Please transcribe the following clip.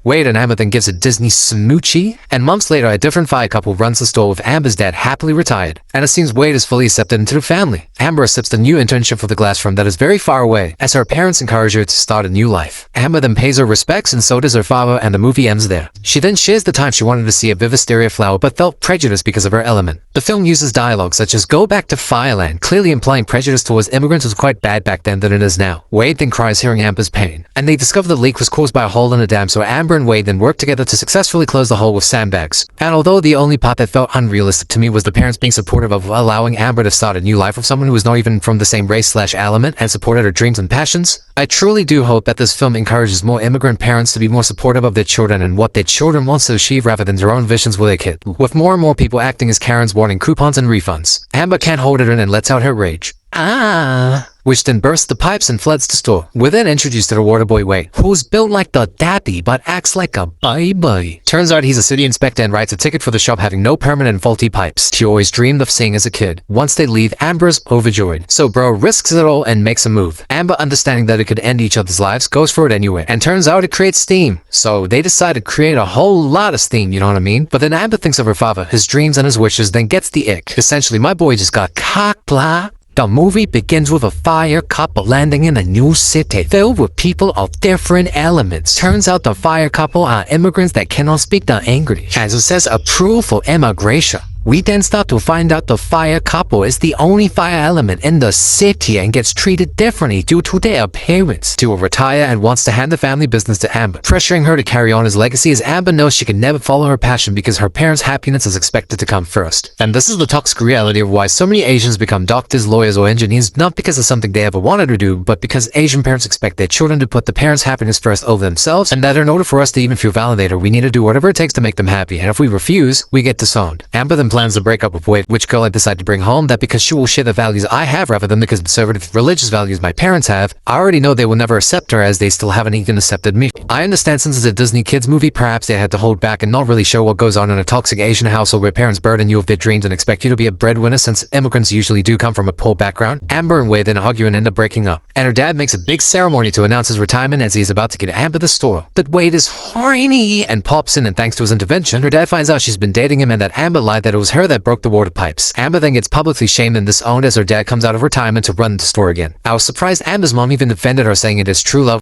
Wade and Amber then gives a Disney smoochie, and months later a different fire couple runs the store with Amber's dad happily retired, and it seems Wade is fully accepted into the family. Amber accepts the new internship for the glass firm that is very far away, as her parents encourage her to start a new life. Amber then pays her respects, and so does her father, and the movie ends there. She then shares the time she wanted to see a Vivisteria flower but felt prejudiced because of her element. The film uses dialogue such as "Go back to Fireland," clearly implying prejudice towards immigrants was quite bad back then than it is now. Wade then cries hearing Amber's pain, and they discover the leak was caused by a hole in a dam, so Amber and Wade then work together to successfully close the hole with sandbags. And although the only part that felt unrealistic to me was the parents being supportive of allowing Amber to start a new life with someone who was not even from the same race/element and supported her dreams and passions, I truly do hope that this film encourages more immigrant parents to be more supportive of their children and what their children want to achieve rather than their own visions with their kid. With more and more people acting as Karens wanting coupons and refunds, Amber can't hold it in and lets out her rage. Which then bursts the pipes and floods the store. We're then introduced to the water boy Wade, who's built like the daddy but acts like a baby. Turns out he's a city inspector and writes a ticket for the shop having no permanent and faulty pipes he always dreamed of seeing as a kid. Once they leave, Amber's overjoyed, so bro risks it all and makes a move. Amber, understanding that it could end each other's lives, goes for it anyway, and turns out it creates steam. So they decide to create a whole lot of steam, you know what I mean? But then Amber thinks of her father, his dreams and his wishes, then gets the ick. Essentially, my boy just got cock blah. The movie begins with a fire couple landing in a new city filled with people of different elements. Turns out the fire couple are immigrants that cannot speak the English, as it says approved for immigration. We then start to find out the fire couple is the only fire element in the city and gets treated differently due to their appearance. Duo retire and wants to hand the family business to Amber, pressuring her to carry on his legacy as Amber knows she can never follow her passion because her parents' happiness is expected to come first. And this is the toxic reality of why so many Asians become doctors, lawyers, or engineers, not because of something they ever wanted to do, but because Asian parents expect their children to put the parents' happiness first over themselves, and that in order for us to even feel validated, we need to do whatever it takes to make them happy, and if we refuse, we get disowned. Amber then plans to break up with Wade, which girl I decide to bring home, that because she will share the values I have rather than the conservative religious values my parents have. I already know they will never accept her as they still haven't even accepted me. I understand since it's a Disney kids movie, perhaps they had to hold back and not really show what goes on in a toxic Asian household where parents burden you with their dreams and expect you to be a breadwinner since immigrants usually do come from a poor background. Amber and Wade then argue and end up breaking up, and her dad makes a big ceremony to announce his retirement as he's about to get Amber the store. But Wade is horny and pops in, and thanks to his intervention, her dad finds out she's been dating him and that Amber lied that it was her that broke the water pipes. Amber then gets publicly shamed and disowned as her dad comes out of retirement to run the store again. I was surprised Amber's mom even defended her, saying it is true love